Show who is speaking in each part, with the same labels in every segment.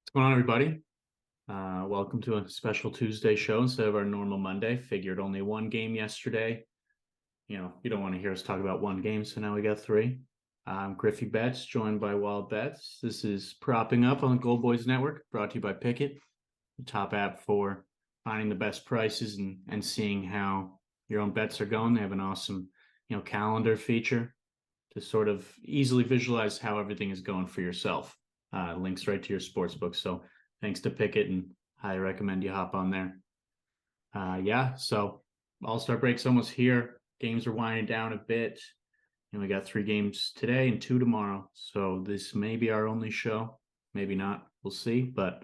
Speaker 1: What's going on, everybody? Welcome to a special Tuesday show instead of our normal Monday. Figured only one game yesterday. You don't want to hear us talk about one game, so now we got three. GriffyBets, joined by WallaBets. This is Propping Up on the Gold Boys Network, brought to you by Pickett, the top app for finding the best prices and seeing how your own bets are going. They have an awesome, calendar feature to sort of easily visualize how everything is going for yourself. Links right to your sports book. So thanks to Pickett, and highly recommend you hop on there. So All-Star break's almost here. Games are winding down a bit. And we got 3 games today and 2 tomorrow. So this may be our only show. Maybe not. We'll see. But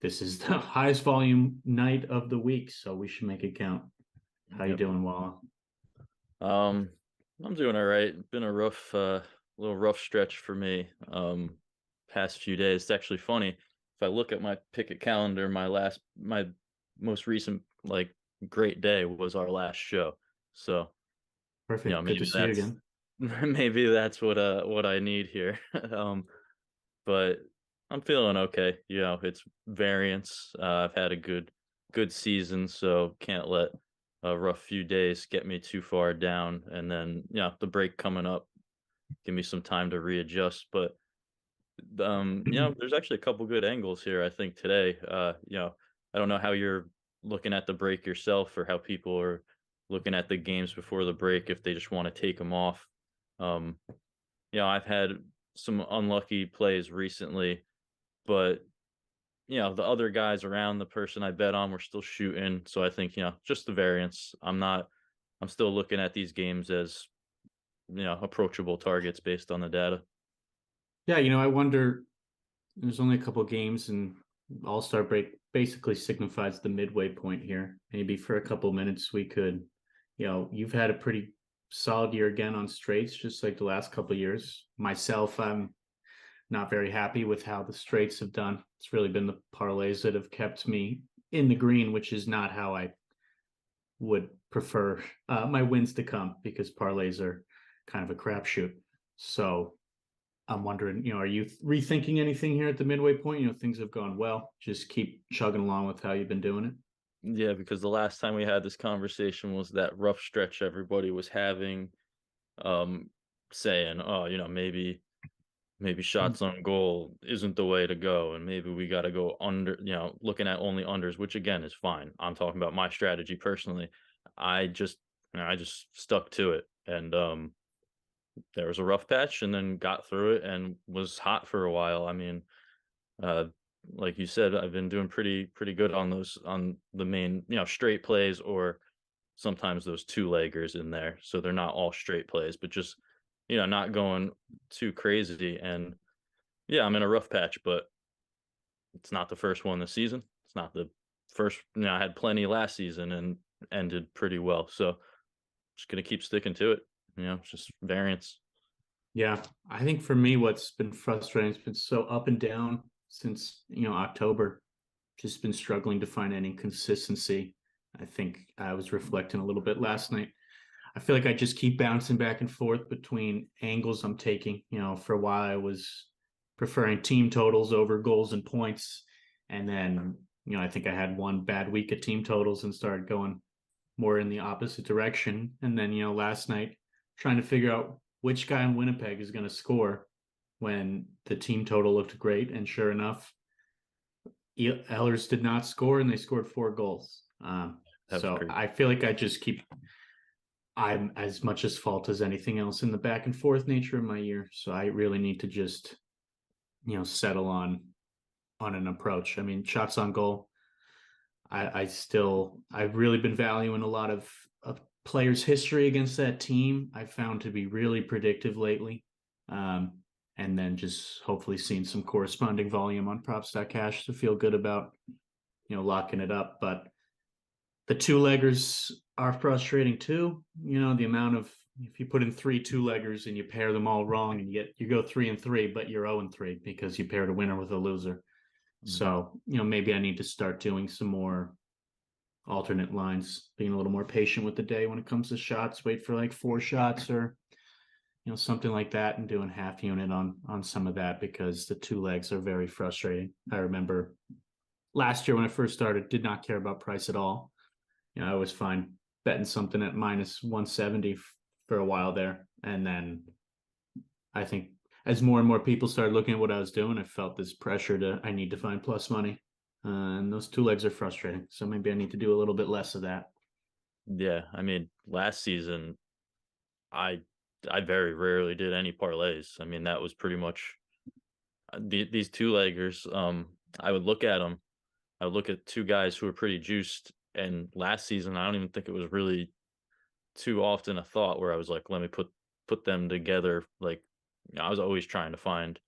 Speaker 1: this is the highest volume night of the week, so we should make it count. How you doing, Walla?
Speaker 2: I'm doing all right. Been a little rough stretch for me. Past few days. It's actually funny. If I look at my Pickett calendar, my most recent great day was our last show. So,
Speaker 1: Perfect. Good to see you again.
Speaker 2: maybe that's what I need here. But I'm feeling okay. It's variance. I've had a good season, so can't let a rough few days get me too far down. And then, the break coming up, give me some time to readjust. But there's actually a couple good angles here, I think, today. I don't know how you're looking at the break yourself, or how people are looking at the games before the break, if they just want to take them off. I've had some unlucky plays recently, but the other guys around the person I bet on were still shooting. So I think, just the variance. I'm still looking at these games as, approachable targets based on the data.
Speaker 1: Yeah, I wonder, there's only a couple of games, and All-Star break basically signifies the midway point here. Maybe for a couple of minutes we could, you've had a pretty solid year again on straights, just like the last couple of years. Myself, I'm not very happy with how the straights have done. It's really been the parlays that have kept me in the green, which is not how I would prefer my wins to come, because parlays are kind of a crapshoot. So I'm wondering, are you rethinking anything here at the midway point? Things have gone well. Just keep chugging along with how you've been doing it.
Speaker 2: Yeah, because the last time we had this conversation was that rough stretch everybody was having, um, saying, oh, maybe shots on goal isn't the way to go, and maybe we got to go under, looking at only unders, which again is fine. I'm talking about my strategy personally. I just stuck to it, and there was a rough patch, and then got through it and was hot for a while. I mean, uh, like you said, I've been doing pretty good on those, on the main, straight plays, or sometimes those two leggers in there. So they're not all straight plays, but just, not going too crazy. And yeah, I'm in a rough patch, but it's not the first one this season. It's not the first, I had plenty last season and ended pretty well. So just gonna keep sticking to it. It's just variance.
Speaker 1: Yeah, I think for me, what's been frustrating, it's been so up and down since, October. Just been struggling to find any consistency. I think I was reflecting a little bit last night. I feel like I just keep bouncing back and forth between angles I'm taking. For a while I was preferring team totals over goals and points. And then, I think I had one bad week of team totals and started going more in the opposite direction. And then, last night, trying to figure out which guy in Winnipeg is going to score when the team total looked great. And sure enough, Ellers did not score, and they scored 4 goals. So I feel like I'm as much as fault as anything else in the back and forth nature of my year. So I really need to just, settle on an approach. I mean, shots on goal. I've really been valuing a lot of players' history against that team. I found to be really predictive lately. And then just hopefully seeing some corresponding volume on props.cash to feel good about, locking it up. But the 2-leggers are frustrating too. The amount of, if you put in 3 2-leggers and you pair them all wrong, and you go 3-3, but you're 0-3 because you paired a winner with a loser. Mm-hmm. So, maybe I need to start doing some more alternate lines, being a little more patient with the day when it comes to shots, wait for like 4 shots or something like that, and doing half unit on some of that, because the two legs are very frustrating. I remember last year when I first started, did not care about price at all. I was fine betting something at minus 170 for a while there. And then I think as more and more people started looking at what I was doing, I felt this pressure I need to find plus money. And those two legs are frustrating. So maybe I need to do a little bit less of that.
Speaker 2: Yeah, I mean, last season I I very rarely did any parlays. I mean, that was pretty much these two leggers. I would look at them. I would look at two guys who were pretty juiced. And last season, I don't even think it was really too often a thought where I was like, let me put them together. Like, I was always trying to find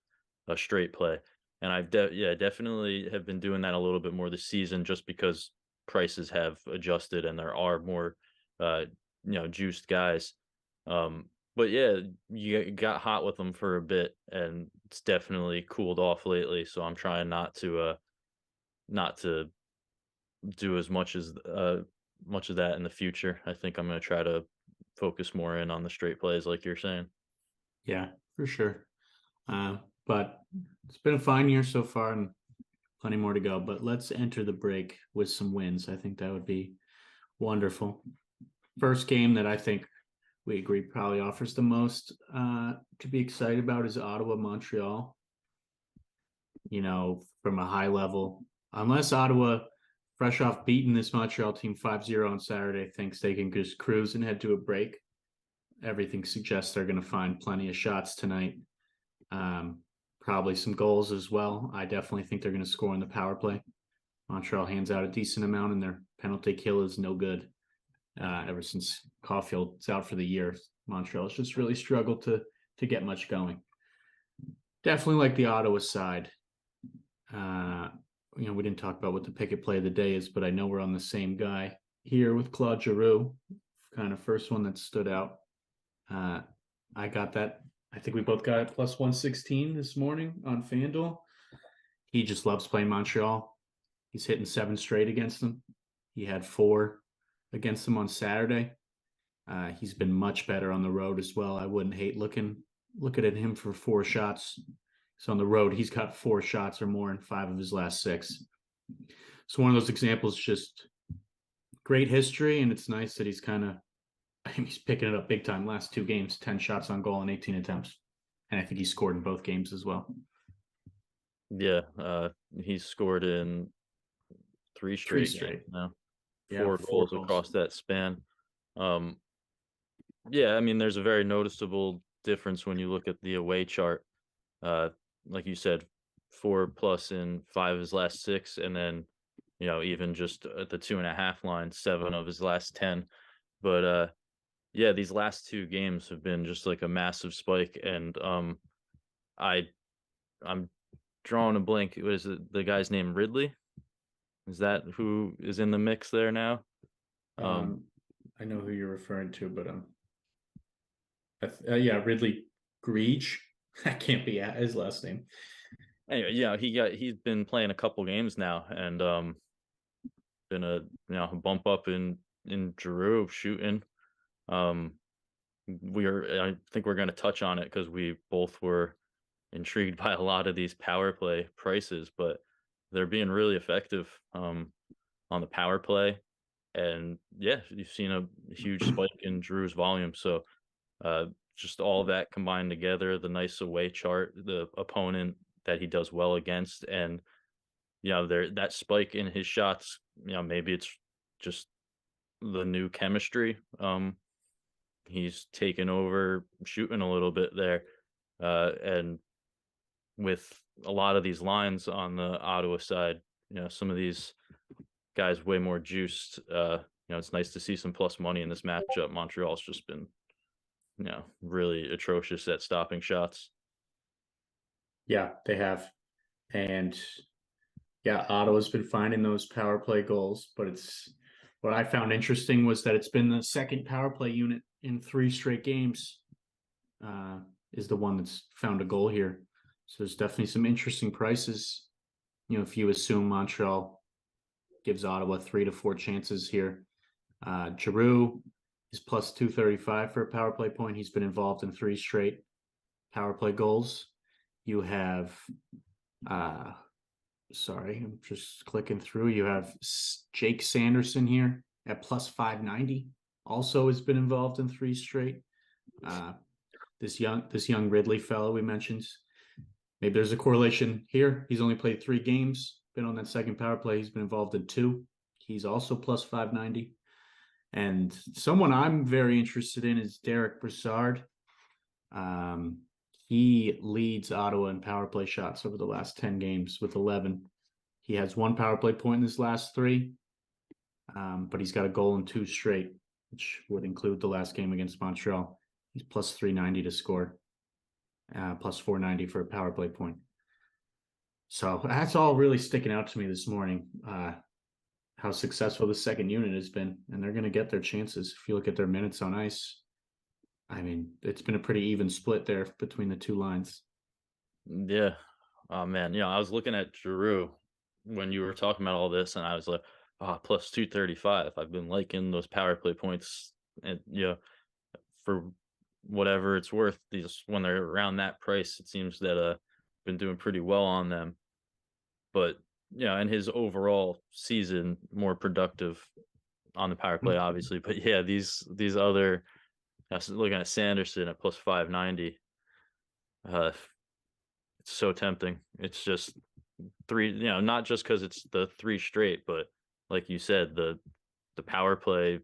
Speaker 2: a straight play, and yeah, definitely have been doing that a little bit more this season, just because prices have adjusted and there are more, uh, juiced guys. But yeah, you got hot with them for a bit, and it's definitely cooled off lately. So I'm trying not to do as much of that in the future. I think I'm going to try to focus more in on the straight plays, like you're saying.
Speaker 1: Yeah, for sure. But it's been a fine year so far and plenty more to go. But let's enter the break with some wins. I think that would be wonderful. First game that I think we agree probably offers the most to be excited about is Ottawa Montreal. From a high level, unless Ottawa, fresh off beating this Montreal team 5-0 on Saturday, thinks they can just cruise and head to a break, everything suggests they're going to find plenty of shots tonight. Probably some goals as well. I definitely think they're going to score in the power play. Montreal hands out a decent amount, and their penalty kill is no good. Ever since Caulfield's out for the year, Montreal's just really struggled to get much going. Definitely like the Ottawa side. We didn't talk about what the picket play of the day is, but I know we're on the same guy here with Claude Giroux, kind of first one that stood out. I got that. I think we both got it plus 116 this morning on FanDuel. He just loves playing Montreal. He's hitting 7 straight against them. He had 4 against them on Saturday. He's been much better on the road as well. I wouldn't hate looking at him for 4 shots. So on the road, he's got 4 shots or more in 5 of his last 6. So one of those examples, just great history, and it's nice that he's picking it up big time. Last 2 games, 10 shots on goal and 18 attempts. And I think he scored in both games as well.
Speaker 2: Yeah, he's scored in 3 straight games now.
Speaker 1: Yeah,
Speaker 2: 4 goals across that span. Yeah, I mean, there's a very noticeable difference when you look at the away chart. Like you said, 4 plus in 5 of his last 6, and then even just at the 2.5 line, 7 of his last 10. But yeah, these last 2 games have been just like a massive spike, and I'm drawing a blank. What is it? The guy's name Ridley? Is that who is in the mix there now?
Speaker 1: I know who you're referring to, but yeah, Ridley Greach. That can't be his last name.
Speaker 2: Anyway, yeah, he's been playing a couple games now, and been a bump up in Giroux shooting. I think we're going to touch on it because we both were intrigued by a lot of these power play prices, but they're being really effective on the power play. And yeah, you've seen a huge spike in Drew's volume. So just all that combined together, the nice away chart, the opponent that he does well against, and that spike in his shots, maybe it's just the new chemistry. He's taken over shooting a little bit there. And with a lot of these lines on the Ottawa side, some of these guys way more juiced. It's nice to see some plus money in this matchup. Montreal's just been, really atrocious at stopping shots.
Speaker 1: Yeah, they have. And yeah, Ottawa's been finding those power play goals, but what I found interesting was that it's been the second power play unit in 3 straight games is the one that's found a goal here. So there's definitely some interesting prices. If you assume Montreal gives Ottawa 3 to 4 chances here. Giroux He's plus 235 for a power play point. He's been involved in 3 straight power play goals. You have, sorry, I'm just clicking through. You have Jake Sanderson here at plus 590. Also has been involved in 3 straight. This young Ridley fellow we mentioned. Maybe there's a correlation here. He's only played 3 games, been on that second power play. He's been involved in 2. He's also plus 590. And someone I'm very interested in is Derek Brassard. He leads Ottawa in power play shots over the last 10 games with 11. He has 1 power play point in his last 3, but he's got a goal in 2 straight, which would include the last game against Montreal. He's plus 390 to score, plus 490 for a power play point. So that's all really sticking out to me this morning. How successful the second unit has been, and they're going to get their chances. If you look at their minutes on ice, I mean, it's been a pretty even split there between the 2 lines.
Speaker 2: Yeah. Oh man, I was looking at Giroux when you were talking about all this, and I was like, plus 235. I've been liking those power play points, and for whatever it's worth, these when they're around that price, it seems that been doing pretty well on them. But and his overall season more productive on the power play, obviously. But yeah, these other, looking at Sanderson at plus 590, it's so tempting. It's just 3, not just because it's the 3 straight, but like you said, the power play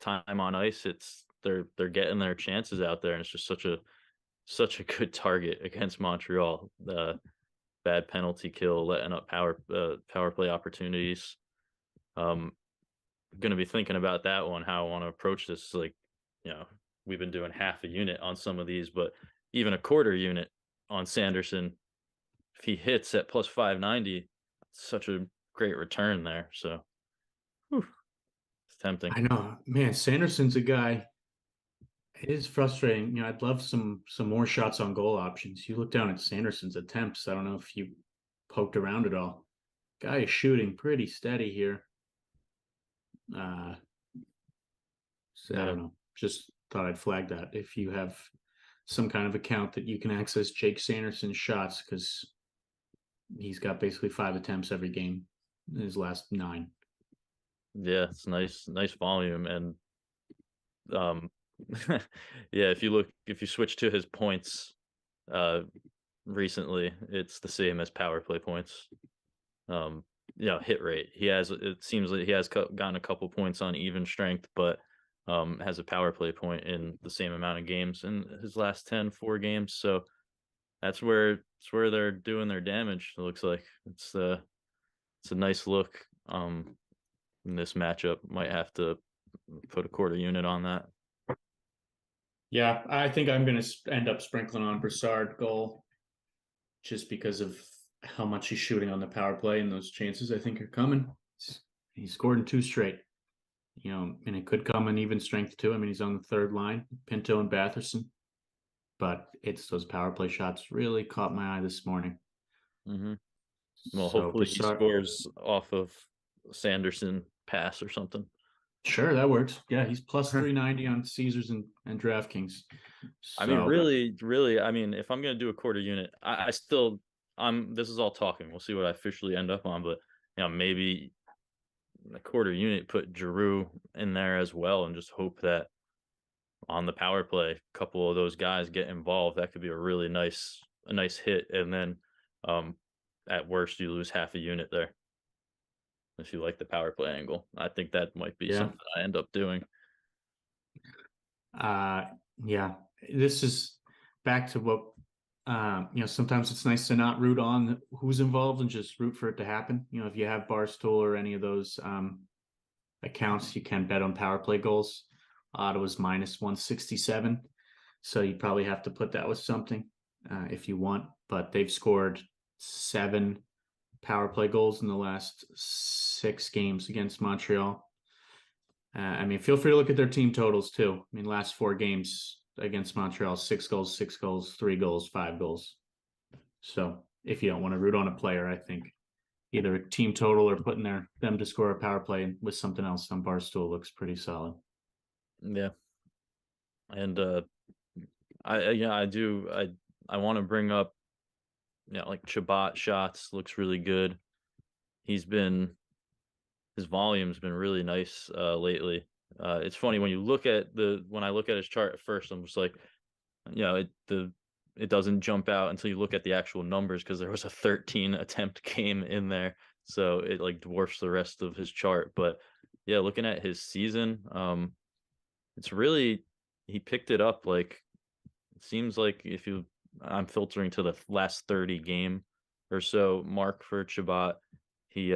Speaker 2: time on ice, they're getting their chances out there, and it's just such a good target against Montreal. The bad penalty kill, letting up power play opportunities. Going to be thinking about that one, how I want to approach this. Like, we've been doing half a unit on some of these, but even a quarter unit on Sanderson, if he hits at plus 590, such a great return there. So, it's tempting.
Speaker 1: I know, man. Sanderson's a guy. It is frustrating. I'd love some more shots on goal options. You look down at Sanderson's attempts. I don't know if you poked around at all. Guy is shooting pretty steady here. So I don't know. Just thought I'd flag that. If you have some kind of account that you can access Jake Sanderson's shots, because he's got basically 5 attempts every game in his last 9.
Speaker 2: Yeah, it's nice volume. And yeah, if you switch to his points recently, it's the same as power play points. Hit rate, it seems like he has gotten a couple points on even strength, but has a power play point in the same amount of games in his last 4 games. So that's where they're doing their damage. It looks like it's a nice look in this matchup. Might have to put a quarter unit on that.
Speaker 1: Yeah, I think I'm going to end up sprinkling on Brassard goal just because of how much he's shooting on the power play, and those chances I think are coming. He scored in 2 straight, and it could come in even strength too. I mean, he's on the 3rd line, Pinto and Batherson, but it's those power play shots really caught my eye this morning.
Speaker 2: Mm-hmm. Well, so hopefully he scores off of Sanderson pass or something.
Speaker 1: Sure, that works. Yeah, he's plus 390 on Caesars and DraftKings.
Speaker 2: So, I mean, really, I mean, if I'm going to do a quarter unit, I still, this is all talking. We'll see what I officially end up on, but maybe a quarter unit, put Giroux in there as well, and just hope that on the power play, a couple of those guys get involved. That could be a really nice hit, and then at worst you lose half a unit there. If you like the power play angle, I think that might be something I end up doing.
Speaker 1: Yeah, this is back to what sometimes it's nice to not root on who's involved and just root for it to happen. If you have Barstool or any of those accounts, you can bet on power play goals. Ottawa's minus 167, so you probably have to put that with something if you want. But they've scored 7 power play goals in the last 6 games against Montreal. I mean, feel free to look at their team totals too. I mean, last 4 games against Montreal, 6 goals, 6 goals, 3 goals, 5 goals. So if you don't want to root on a player, I think either a team total or putting them to score a power play with something else on Barstool looks pretty solid.
Speaker 2: Yeah. And I want to bring up, like Chabot shots looks really good. He's been his volume's been really nice lately. It's funny when I look at his chart at first, I'm just like, it doesn't jump out until you look at the actual numbers because there was a 13 attempt game in there, so it like dwarfs the rest of his chart. But yeah, looking at his season, it's really he picked it up like it seems like if you I'm filtering to the last 30 game or so mark for Chabot. He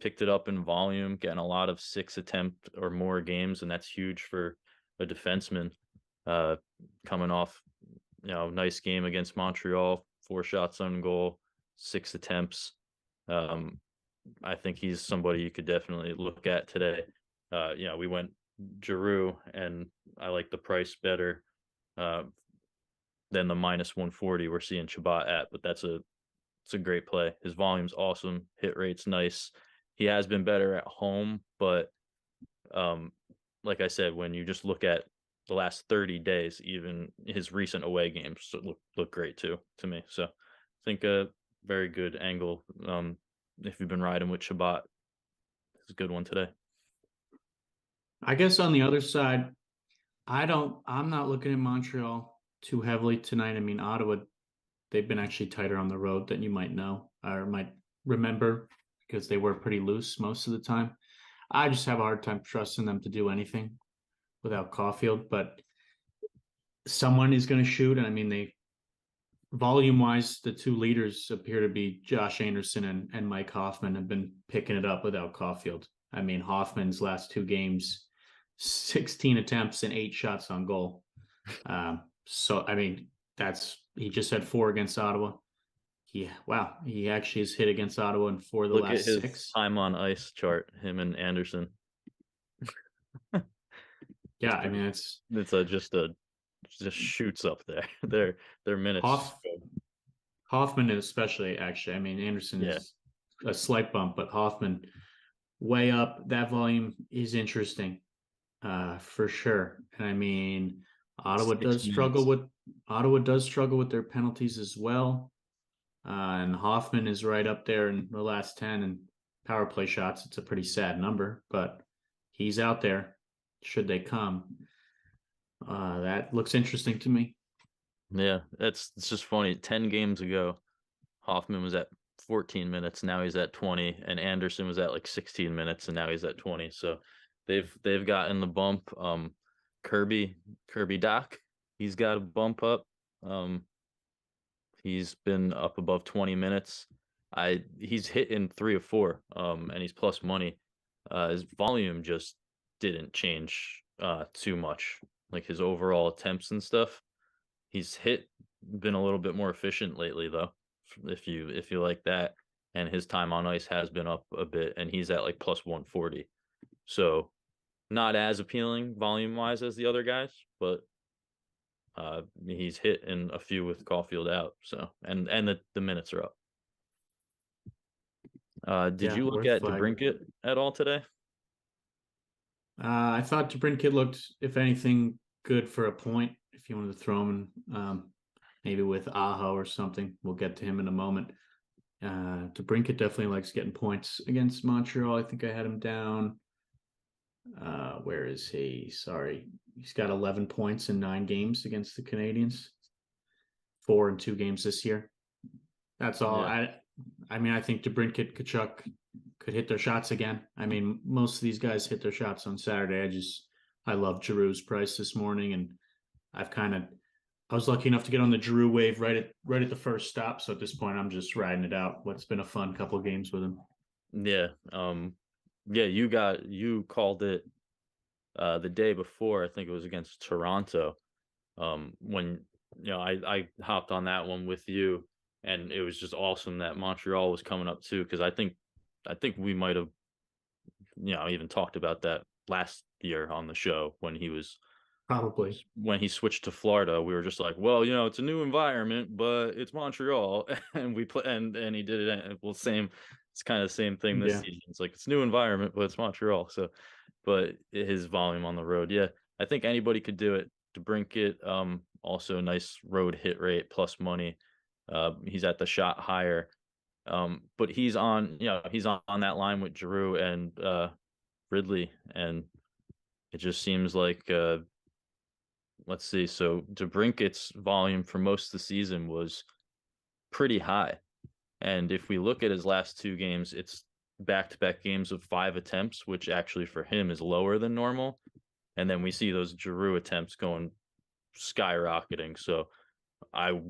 Speaker 2: picked it up in volume, getting a lot of 6 attempt or more games, and that's huge for a defenseman. Uh, Coming off, nice game against Montreal, 4 shots on goal, 6 attempts. Um, I think he's somebody you could definitely look at today. We went Giroux, and I like the price better uh, than the -140 we're seeing Chabot at, but it's a great play. His volume's awesome, hit rate's nice. He has been better at home, but um, like I said, when you just look at the last 30 days, even his recent away games look great too to me. So I think a very good angle. If you've been riding with Chabot, it's a good one today.
Speaker 1: I guess on the other side, I'm not looking at Montreal too heavily tonight. I mean, Ottawa, they've been actually tighter on the road than you might know or might remember because they were pretty loose most of the time. I just have a hard time trusting them to do anything without Caulfield, but someone is going to shoot. And I mean, they volume wise, the two leaders appear to be Josh Anderson and Mike Hoffman have been picking it up without Caulfield. I mean, Hoffman's last 2 games, 16 attempts and 8 shots on goal. So, I mean, he just had 4 against Ottawa. He actually has hit against Ottawa in 4 of the
Speaker 2: Look at
Speaker 1: last
Speaker 2: his
Speaker 1: 6.
Speaker 2: time on ice chart, him and Anderson.
Speaker 1: Yeah, I mean, it's
Speaker 2: just shoots up there. Their minutes.
Speaker 1: Hoff, Hoffman especially, actually. I mean, Anderson
Speaker 2: Yeah.
Speaker 1: is a slight bump, but Hoffman way up. That volume is interesting, for sure. And I mean, Ottawa does
Speaker 2: 6 minutes.
Speaker 1: struggle with their penalties as well. And Hoffman is right up there in the last 10 and power play shots. It's a pretty sad number, but he's out there should they come. That looks interesting to me.
Speaker 2: Yeah, it's just funny. 10 games ago, Hoffman was at 14 minutes. Now he's at 20, and Anderson was at like 16 minutes, and now he's at 20. So they've gotten the bump. Kirby Doc, he's got a bump up. He's been up above 20 minutes. He's hitting 3 or 4, and he's plus money. His volume just didn't change too much. Like his overall attempts and stuff. He's been a little bit more efficient lately though, if you like that. And his time on ice has been up a bit, and he's at like plus 140. So not as appealing volume wise as the other guys, but he's hit in a few with Caulfield out. So and the minutes are up. Did
Speaker 1: Yeah,
Speaker 2: you look
Speaker 1: worth
Speaker 2: at
Speaker 1: flagging.
Speaker 2: DeBrincat at all today?
Speaker 1: I thought DeBrincat looked, if anything, good for a point. If you wanted to throw him in, maybe with Aho or something, we'll get to him in a moment. DeBrincat definitely likes getting points against Montreal. I think I had him down. Where is he? Sorry, he's got 11 points in 9 games against the Canadians. 4 in 2 games this year. That's all.
Speaker 2: Yeah.
Speaker 1: I mean, I think DeBrincat, Kachuk could hit their shots again. I mean, most of these guys hit their shots on Saturday. I love Giroux's price this morning, and I was lucky enough to get on the Giroux wave right at the first stop. So at this point, I'm just riding it out. What's been a fun couple of games with him.
Speaker 2: Yeah. Yeah, you called it the day before. I think it was against Toronto. When I hopped on that one with you, and it was just awesome that Montreal was coming up too, because I think we might have even talked about that last year on the show when
Speaker 1: Probably.
Speaker 2: when he switched to Florida. We were just like, well, it's a new environment, but it's Montreal, and we play, and he did it. Well, same. It's kind of the same thing this
Speaker 1: Yeah.
Speaker 2: season. It's like it's new environment, but it's Montreal. So, but his volume on the road, yeah. I think anybody could do it. DeBrincat, also nice road hit rate plus money. He's at the shot higher. But he's on, he's on that line with Giroux and Ridley, and it just seems like let's see. So DeBrincat's volume for most of the season was pretty high. And if we look at his last two games, it's back-to-back games of 5 attempts, which actually for him is lower than normal. And then we see those Giroux attempts going skyrocketing. So I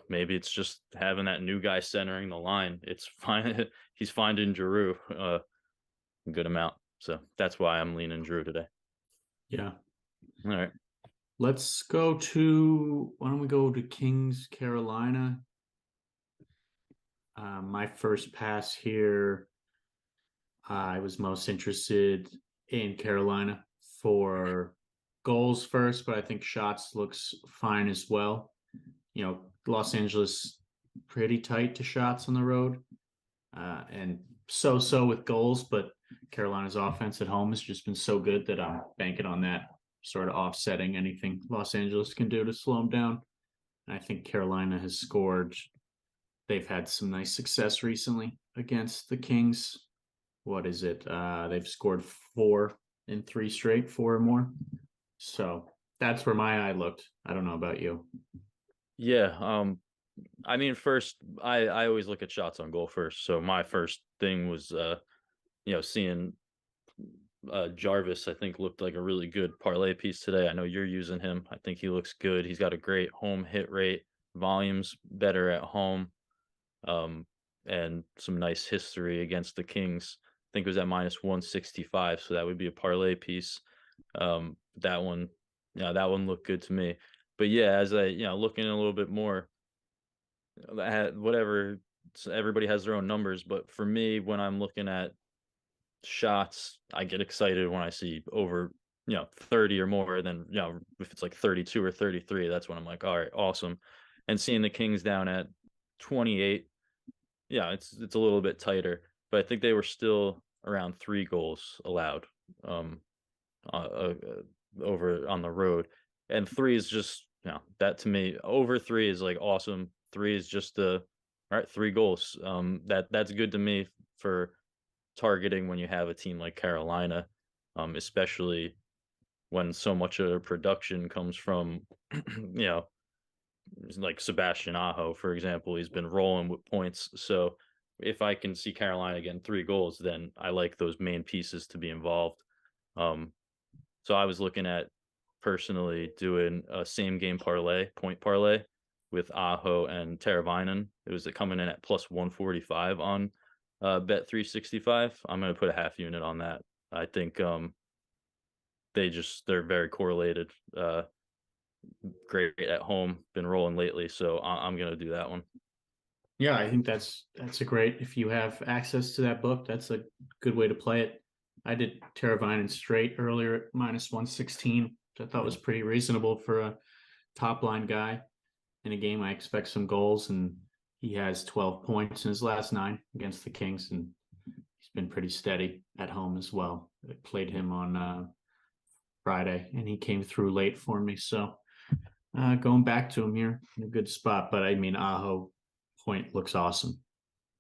Speaker 2: maybe it's just having that new guy centering the line. It's fine. He's finding Giroux a good amount. So that's why I'm leaning Giroux today.
Speaker 1: Yeah.
Speaker 2: All right.
Speaker 1: Why don't we go to Kings, Carolina? My first pass here, I was most interested in Carolina for goals first, but I think shots looks fine as well. Los Angeles pretty tight to shots on the road, and so with goals, but Carolina's offense at home has just been so good that I'm banking on that sort of offsetting anything Los Angeles can do to slow them down. And I think Carolina has scored. They've had some nice success recently against the Kings. What is it? They've scored 4 in 3 straight, 4 or more. So that's where my eye looked. I don't know about you.
Speaker 2: Yeah. I mean, first, I always look at shots on goal first. So my first thing was, seeing Jarvis, I think looked like a really good parlay piece today. I know you're using him. I think he looks good. He's got a great home hit rate, volumes better at home, and some nice history against the Kings. I think it was at -165, so that would be a parlay piece. That one, that one looked good to me. But yeah, as I looking a little bit more, whatever. Everybody has their own numbers, but for me, when I'm looking at shots, I get excited when I see over 30 or more. Then if it's like 32 or 33, that's when I'm like, all right, awesome. And seeing the Kings down at 28, yeah, it's a little bit tighter, but I think they were still around 3 goals allowed uh, uh, over on the road. And 3 is just, that to me, over 3 is like awesome. 3 is just all right, 3 goals. That's good to me for targeting when you have a team like Carolina, especially when so much of their production comes from, like Sebastian Aho, for example. He's been rolling with points. So if I can see Carolina getting 3 goals, then I like those main pieces to be involved. So I was looking at personally doing a same game parlay, point parlay with Aho and Teravainen. It was coming in at +145 on Bet 365. I'm going to put a half unit on that. I think they're very correlated. Great at home, been rolling lately, so I'm going to do that one.
Speaker 1: Yeah, I think that's a great. If you have access to that book, that's a good way to play it. I did Teravainen straight earlier at -116, which I thought was pretty reasonable for a top line guy. In a game, I expect some goals, and he has 12 points in his last 9 against the Kings, and he's been pretty steady at home as well. I played him on Friday, and he came through late for me. So going back to him here in a good spot. But I mean, Aho point looks awesome.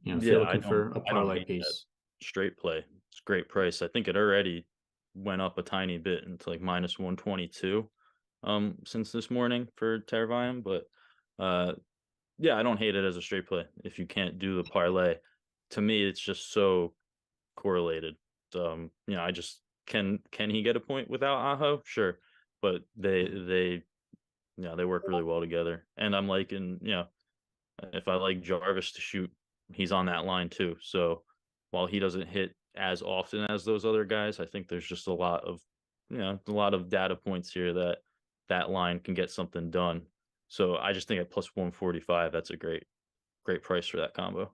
Speaker 1: If you're
Speaker 2: Yeah,
Speaker 1: looking for a
Speaker 2: I don't
Speaker 1: parlay
Speaker 2: hate that
Speaker 1: piece.
Speaker 2: straight play. It's a great price. I think it already went up a tiny bit into like -122 since this morning for Teravainen, but yeah, I don't hate it as a straight play if you can't do the parlay. To me, it's just so correlated. I just can he get a point without Aho? Sure. But they work really well together. And I'm liking, if I like Jarvis to shoot, he's on that line too. So while he doesn't hit as often as those other guys, I think there's just a lot of data points here that that line can get something done. So I just think at +145, that's a great price for that combo.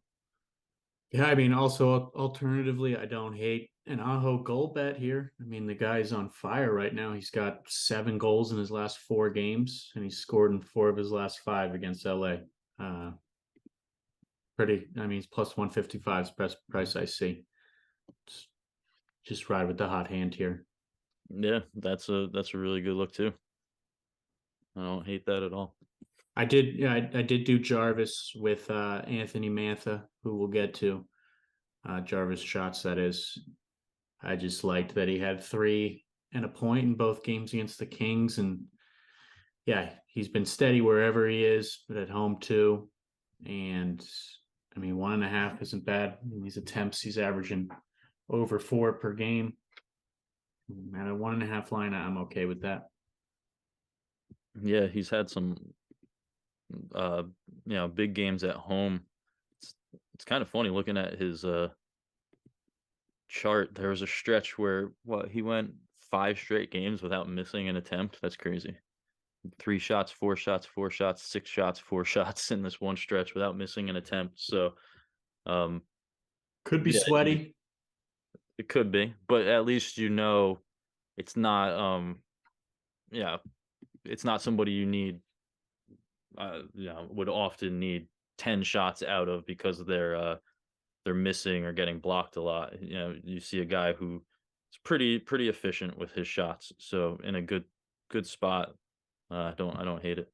Speaker 1: Yeah, I mean, also alternatively, I don't hate an Aho goal bet here. I mean, the guy's on fire right now. He's got 7 goals in his last 4 games, and he's scored in 4 of his last 5 against LA. I mean, he's +155 is best price I see. Just ride with the hot hand here.
Speaker 2: Yeah, that's a really good look too. I don't hate that at all.
Speaker 1: I did do Jarvis with Anthony Mantha, who we'll get to. Jarvis shots, that is. I just liked that he had 3 and a point in both games against the Kings. And yeah, he's been steady wherever he is, but at home too. And I mean, 1.5 isn't bad. In these attempts, he's averaging over 4 per game. At a 1.5 line, I'm okay with that.
Speaker 2: Yeah, he's had some big games at home. It's kind of funny looking at his chart. There was a stretch where he went 5 straight games without missing an attempt. That's crazy. 3 shots, 4 shots, 4 shots, 6 shots, 4 shots in this one stretch without missing an attempt. So um
Speaker 1: Could be
Speaker 2: yeah,
Speaker 1: sweaty.
Speaker 2: it could be, but at least it's not yeah, it's not somebody you need would often need 10 shots out of because they're missing or getting blocked a lot. You see a guy who is pretty efficient with his shots. So in a good spot. I don't hate it.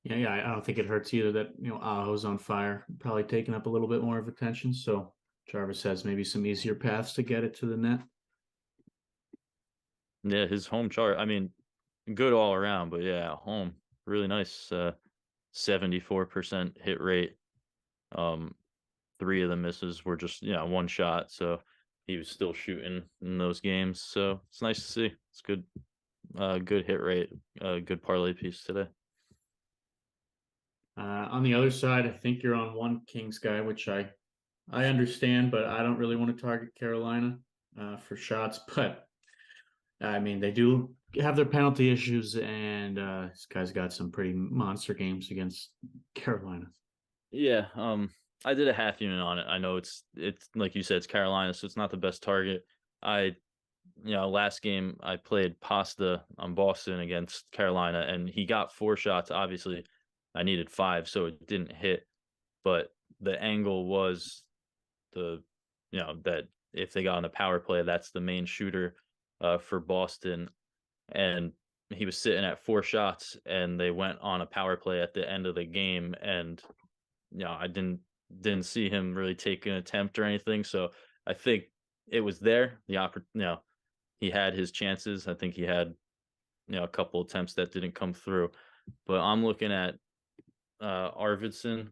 Speaker 1: Yeah, I don't think it hurts either that Aho's on fire, probably taking up a little bit more of attention. So Jarvis has maybe some easier paths to get it to the net.
Speaker 2: Yeah, his home chart. I mean, good all around, but yeah, home really nice. 74% hit rate. Um, 3 of the misses were just one shot, so he was still shooting in those games. So it's nice to see. It's good, good hit rate, good parlay piece today.
Speaker 1: On the other side, I think you're on one Kings guy, which I understand, but I don't really want to target Carolina for shots. But I mean, they do have their penalty issues, and this guy's got some pretty monster games against Carolina.
Speaker 2: Yeah, I did a half unit on it. I know it's like you said, it's Carolina, so it's not the best target. I last game I played Pasta on Boston against Carolina, and he got 4 shots. Obviously, I needed 5, so it didn't hit. But the angle was that if they got on the power play, that's the main shooter for Boston, and he was sitting at 4 shots, and they went on a power play at the end of the game, and I didn't see him really take an attempt or anything. So I think it was there. He had his chances. I think he had a couple attempts that didn't come through. But I'm looking at Arvidsson.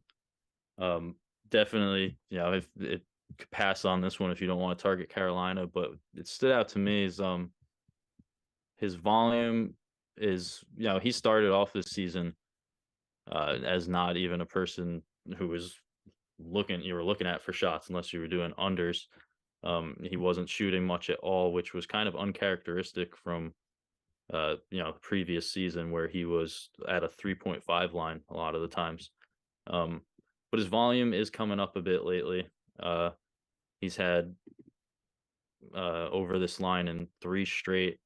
Speaker 2: Definitely, if it could pass on this one if you don't want to target Carolina, but it stood out to me is his volume is he started off this season as not even a person who was you were looking at for shots unless you were doing unders. He wasn't shooting much at all, which was kind of uncharacteristic from previous season where he was at a 3.5 line a lot of the times. Um, but his volume is coming up a bit lately. He's had over this line in 3 straight.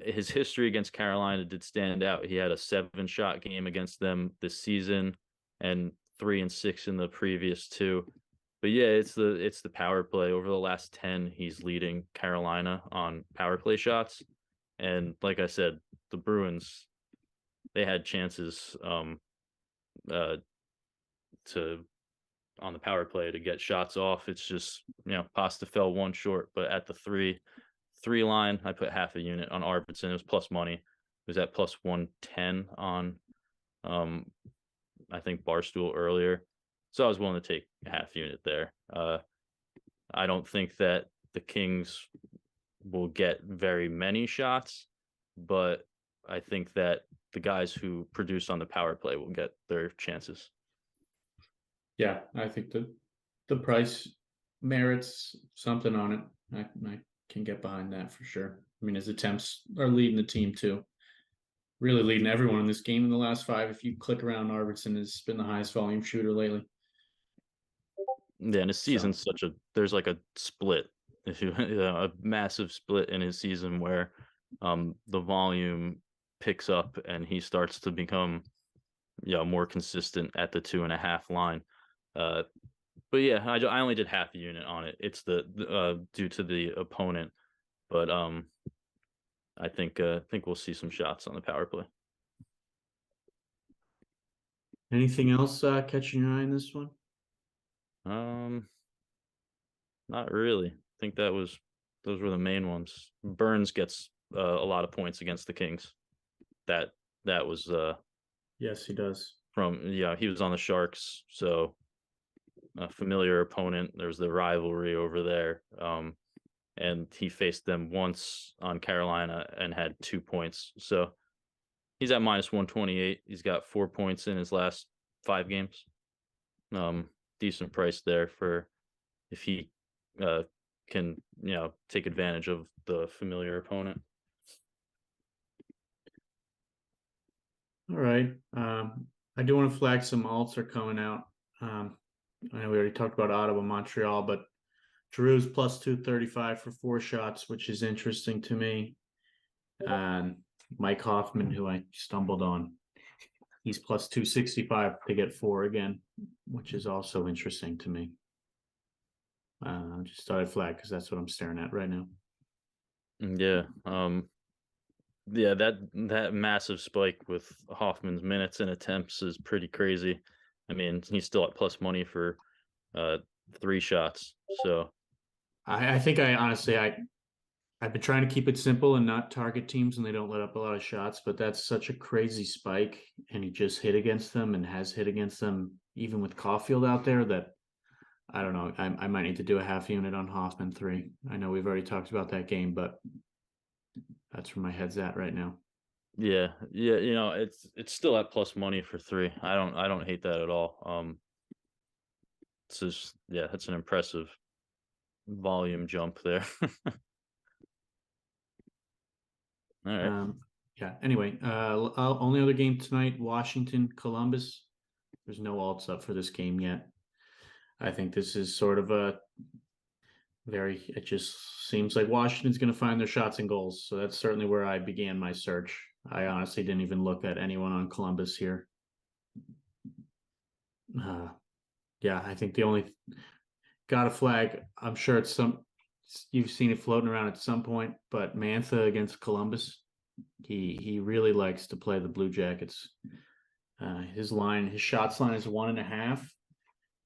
Speaker 2: His history against Carolina did stand out. He had a 7-shot game against them this season and 3 and 6 in the previous 2. But yeah, it's the power play. Over the last 10, he's leading Carolina on power play shots. And like I said, the Bruins, they had chances uh to on the power play to get shots off. It's just, Pasta fell one short, but at the three line, I put half a unit on Arvidsson. It was plus money. It was at plus 110 on I think Barstool earlier. So I was willing to take a half unit there. I don't think that the Kings will get very many shots, but I think that the guys who produce on the power play will get their chances.
Speaker 1: Yeah, I think the price merits something on it. I can get behind that for sure. I mean, his attempts are leading the team too. Really leading everyone in this game in the last 5. If you click around, Arvidsson has been the highest volume shooter lately.
Speaker 2: Yeah, and his
Speaker 1: So
Speaker 2: season's there's like a split, if you a massive split in his season where the volume picks up and he starts to become more consistent at the 2.5 line. Uh, but yeah, I only did half a unit on it. It's the due to the opponent. but I think we'll see some shots on the power play.
Speaker 1: Anything else catching your eye in this one?
Speaker 2: Not really. I think those were the main ones. Burns gets a lot of points against the Kings. That was
Speaker 1: Yes, he does.
Speaker 2: he was on the Sharks, so a familiar opponent. There's the rivalry over there. And he faced them once on Carolina and had 2 points. So he's at -128. He's got 4 points in his last 5 games. Decent price there for if he can take advantage of the familiar opponent.
Speaker 1: All right. I do want to flag some alts are coming out. I know we already talked about Ottawa, Montreal, but Drew's plus 235 for 4 shots, which is interesting to me. And Mike Hoffman, who I stumbled on, he's plus 265 to get 4 again, which is also interesting to me. Just thought I'd flag because that's what I'm staring at right now.
Speaker 2: Yeah. Yeah, that massive spike with Hoffman's minutes and attempts is pretty crazy. I mean, he's still at plus money for 3 shots. So
Speaker 1: I think I've been trying to keep it simple and not target teams and they don't let up a lot of shots, but that's such a crazy spike. And he just hit against them and has hit against them, even with Caulfield out there, that I don't know. I might need to do a half unit on Hoffman 3. I know we've already talked about that game, but that's where my head's at right now.
Speaker 2: yeah, it's still at plus money for 3. I don't hate that at all. It's just that's an impressive volume jump there. All right.
Speaker 1: Yeah. Anyway, only other game tonight, Washington, Columbus. There's no alts up for this game yet. I think this is sort of it just seems like Washington's going to find their shots and goals. So that's certainly where I began my search. I honestly didn't even look at anyone on Columbus here. Yeah, I think the only got a flag. I'm sure you've seen it floating around at some point, but Mantha against Columbus, he really likes to play the Blue Jackets. His shots line is 1.5,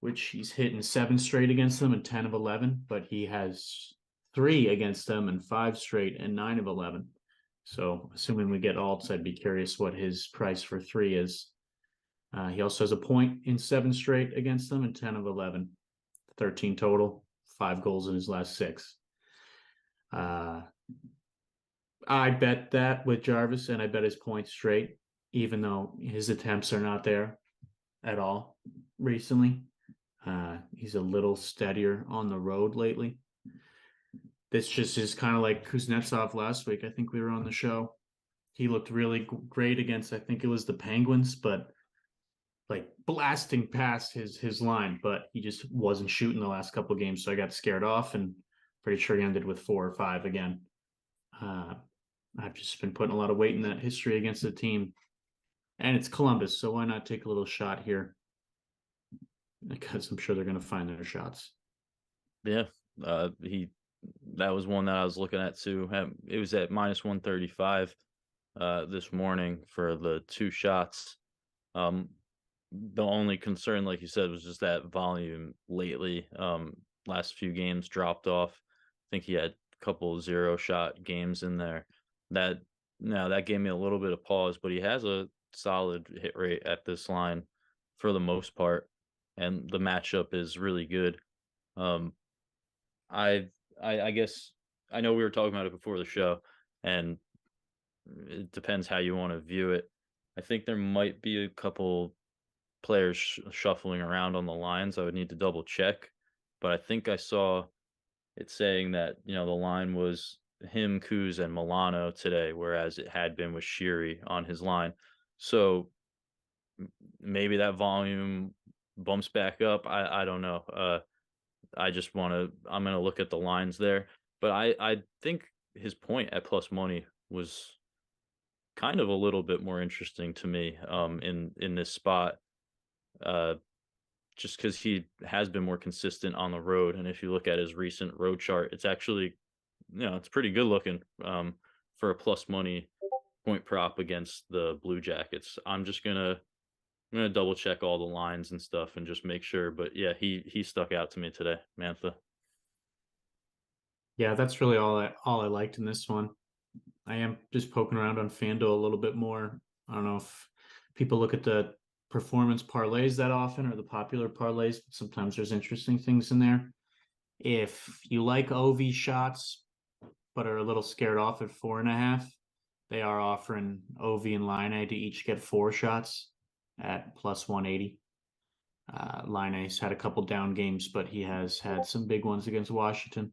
Speaker 1: which he's hitting 7 straight against them and 10 of 11, but he has 3 against them and 5 straight and 9 of 11. So assuming we get alts, I'd be curious what his price for 3 is. He also has a point in 7 straight against them and 10 of 11, 13 total, 5 goals in his last 6. I bet that with Jarvis, and I bet his points straight, even though his attempts are not there at all recently. He's a little steadier on the road lately. This just is kind of like Kuznetsov last week. I think we were on the show. He looked really great against, I think it was the Penguins, but like blasting past his line, but he just wasn't shooting the last couple of games. So I got scared off and pretty sure he ended with 4 or 5 again. I've just been putting a lot of weight in that history against the team. And it's Columbus, so why not take a little shot here? Because I'm sure they're going to find their shots.
Speaker 2: Yeah, that was one that I was looking at too. It was at -135 this morning for the 2 shots. The only concern, like you said, was just that volume lately. Last few games dropped off. I think he had a couple 0-shot games in there. That gave me a little bit of pause, but he has a solid hit rate at this line for the most part, and the matchup is really good. I guess I know we were talking about it before the show, and it depends how you want to view it. I think there might be a couple players shuffling around on the lines. I would need to double check, but I think I saw it saying that the line was him, Kuz, and Milano today, whereas it had been with Shiri on his line. So maybe that volume bumps back up. I don't know. I'm gonna look at the lines there, but I think his point at plus money was kind of a little bit more interesting to me in this spot. Just because he has been more consistent on the road. And if you look at his recent road chart, it's actually it's pretty good looking for a plus money point prop against the Blue Jackets. I'm gonna double check all the lines and stuff and just make sure. But yeah, he stuck out to me today, Mantha.
Speaker 1: Yeah, that's really all I liked in this one. I am just poking around on FanDuel a little bit more. I don't know if people look at the performance parlays that often or the popular parlays, but sometimes there's interesting things in there. If you like OV shots, but are a little scared off at 4.5, they are offering OV and Line to each get 4 shots at plus 180. Line's had a couple down games, but he has had some big ones against Washington.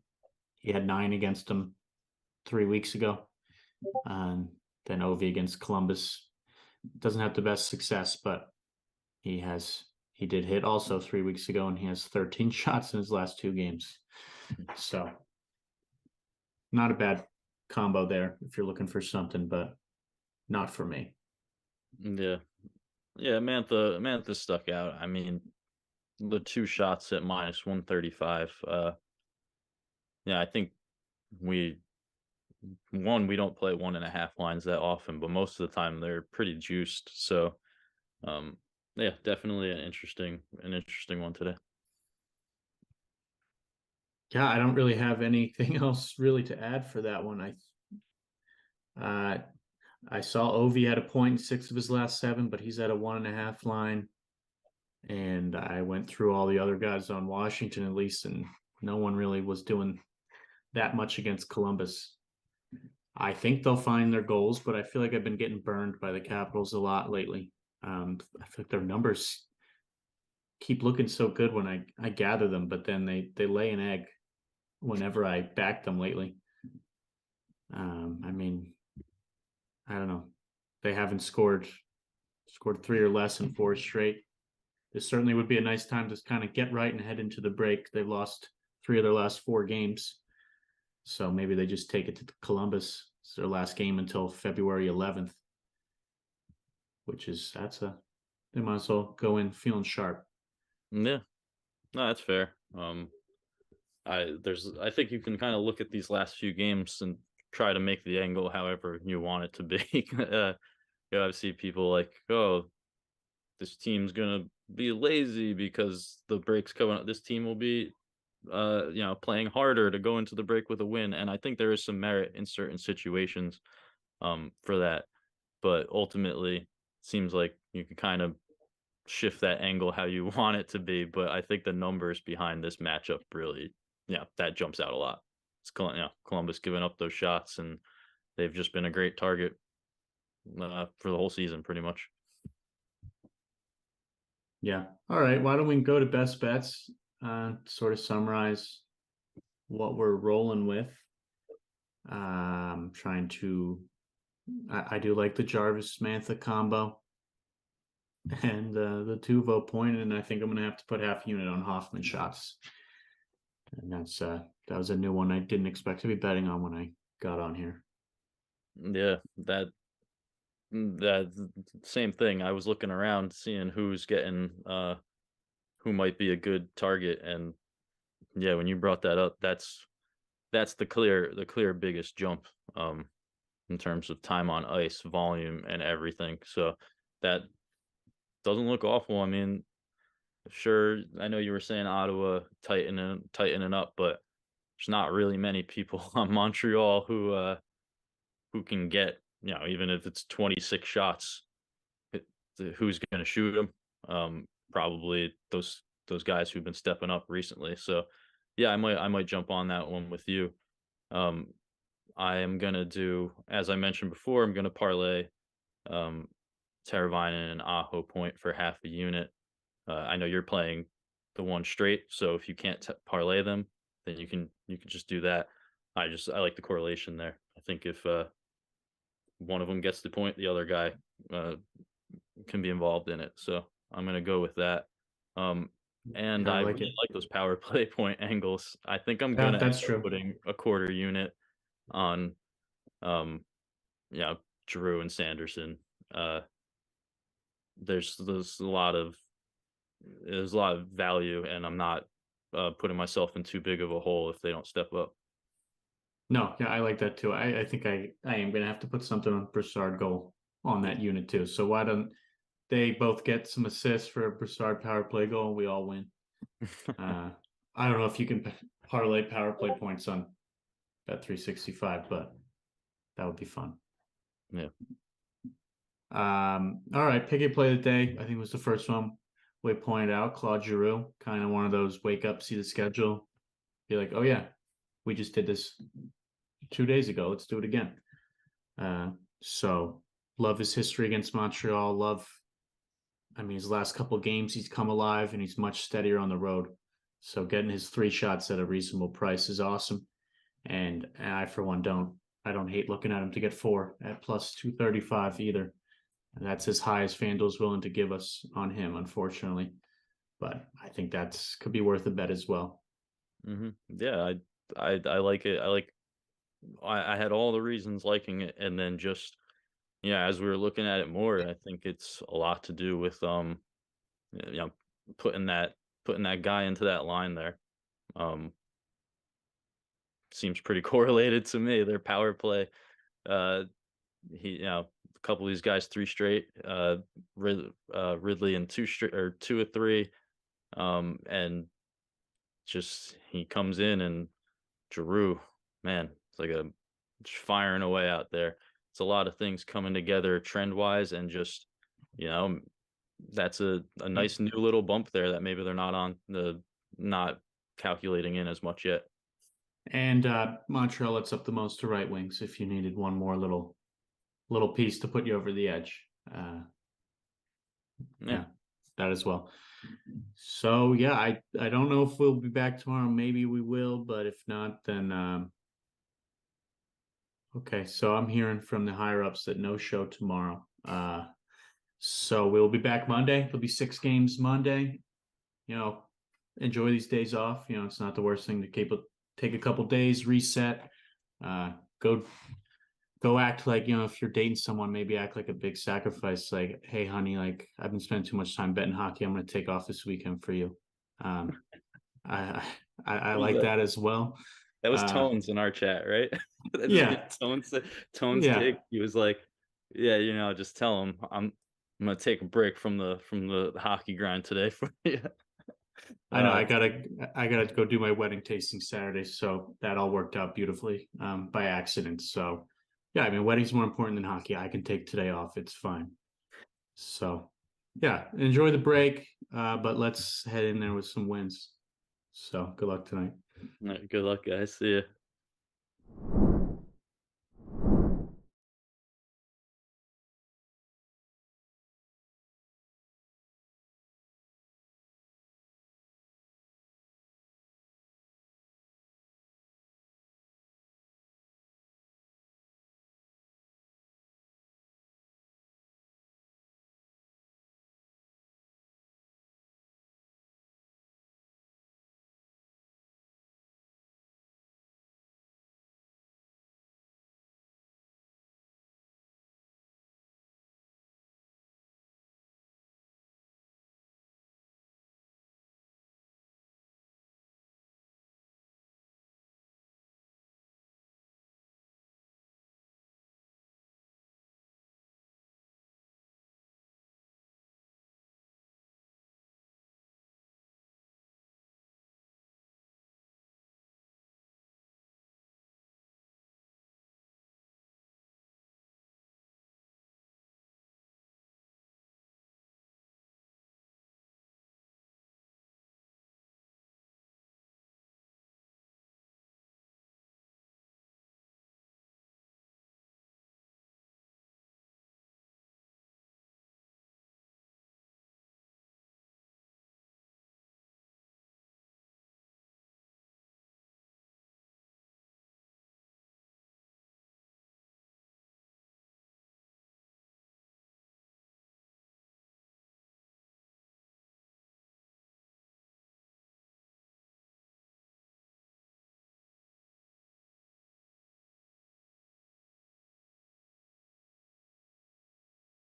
Speaker 1: He had 9 against them 3 weeks ago. And then OV against Columbus doesn't have the best success, but he did hit also 3 weeks ago, and he has 13 shots in his last 2 games. So not a bad combo there if you're looking for something, but not for me.
Speaker 2: Yeah, yeah, Mantha stuck out. I mean, the 2 shots at minus 135. Yeah, I think we we don't play 1.5 lines that often, but most of the time they're pretty juiced. So, um, yeah, definitely an interesting one today.
Speaker 1: Yeah, I don't really have anything else really to add for that one. I saw Ovi had a point in 6 of his last 7, but he's at a 1.5 line. And I went through all the other guys on Washington at least, and no one really was doing that much against Columbus. I think they'll find their goals, but I feel like I've been getting burned by the Capitals a lot lately. I feel like their numbers keep looking so good when I gather them, but then they lay an egg whenever I back them lately. I mean, I don't know. They haven't scored 3 or less in 4 straight. This certainly would be a nice time to kind of get right and head into the break. They've lost 3 of their last 4 games. So maybe they just take it to Columbus. It's their last game until February 11th, they might as well go in feeling sharp.
Speaker 2: Yeah, no, that's fair. I think you can kind of look at these last few games and try to make the angle however you want it to be. I see people like, oh, this team's gonna be lazy because the break's coming up. This team will be playing harder to go into the break with a win. And I think there is some merit in certain situations for that. But ultimately, seems like you can kind of shift that angle how you want it to be. But I think the numbers behind this matchup really, that jumps out a lot. It's Columbus giving up those shots, and they've just been a great target for the whole season, pretty much.
Speaker 1: Yeah. All right. Why don't we go to best bets? Sort of summarize what we're rolling with. Trying to. I do like the Jarvis Mantha combo and the 2 vote point, and I think I'm gonna have to put half unit on Hoffman shots. And that was a new one I didn't expect to be betting on when I got on here.
Speaker 2: Yeah, that same thing. I was looking around seeing who's getting who might be a good target, and yeah, when you brought that up, that's the clear biggest jump in terms of time on ice, volume, and everything. So that doesn't look awful. I mean, sure, I know you were saying Ottawa tightening up, but there's not really many people on Montreal who can get, even if it's 26 shots, who's going to shoot them? Probably those guys who've been stepping up recently. So yeah, I might jump on that one with you. I am gonna do, as I mentioned before, I'm gonna parlay Teravainen and Aho point for half a unit. I know you're playing the one straight, so if you can't parlay them, then you can just do that. I like the correlation there. I think if one of them gets the point, the other guy can be involved in it. So I'm gonna go with that. And I
Speaker 1: like
Speaker 2: really
Speaker 1: it.
Speaker 2: like those power play point angles. I think I'm
Speaker 1: Yeah,
Speaker 2: gonna end
Speaker 1: that's
Speaker 2: up
Speaker 1: true.
Speaker 2: putting a quarter unit on Drew and Sanderson. Uh there's a lot of value, and I'm not putting myself in too big of a hole if they don't step up.
Speaker 1: No, yeah, I like that too. I think I am gonna have to put something on Broussard goal on that unit too. So why don't they both get some assists for a Broussard power play goal? We all win. Uh, I don't know if you can parlay power play points on Bet 365, but that would be fun.
Speaker 2: Yeah.
Speaker 1: All right, pick a play of the day. I think it was the first one we pointed out. Claude Giroux, kind of one of those wake up, see the schedule, be like, oh yeah, we just did this 2 days ago. Let's do it again. So love his history against Montreal. I mean, his last couple of games, he's come alive and he's much steadier on the road. So getting his 3 shots at a reasonable price is awesome. And I, for one, I don't hate looking at him to get 4 at plus 235 either. And that's as high as FanDuel's willing to give us on him, unfortunately. But I think that's could be worth a bet as well.
Speaker 2: Yeah, I like it. I had all the reasons liking it, and then just yeah, as we were looking at it more, I think it's a lot to do with you know, putting that guy into that line there. Um, seems pretty correlated to me. Their power play. Uh, a couple of these guys 3 straight. Ridley and 2 straight or 2 of 3. And just he comes in and Giroux, man, it's like a just firing away out there. It's a lot of things coming together trend wise, and just you know that's a nice new little bump there that maybe they're not calculating in as much yet.
Speaker 1: And Montreal lets up the most to right wings if you needed one more little piece to put you over the edge. Yeah, that as well. So yeah, I don't know if we'll be back tomorrow. Maybe we will, but if not, then okay. So I'm hearing from the higher ups that no show tomorrow. So we'll be back Monday. There'll be 6 games Monday. You know, enjoy these days off. You know, it's not the worst thing to take a couple days, reset, go act like, you know, if you're dating someone, maybe act like a big sacrifice. Like, hey, honey, like I've been spending too much time betting hockey. I'm going to take off this weekend for you. Um, I, I like that as well.
Speaker 2: That was Tones in our chat, right?
Speaker 1: Yeah,
Speaker 2: Tones
Speaker 1: yeah.
Speaker 2: take. He was like, "Yeah, just tell him I'm gonna take a break from the hockey grind today for you."
Speaker 1: I know.
Speaker 2: Uh,
Speaker 1: I gotta go do my wedding tasting Saturday, so that all worked out beautifully by accident. So, yeah, I mean, wedding's more important than hockey. I can take today off; it's fine. So, yeah, enjoy the break, but let's head in there with some wins. So, good luck tonight.
Speaker 2: good luck, guys. See ya.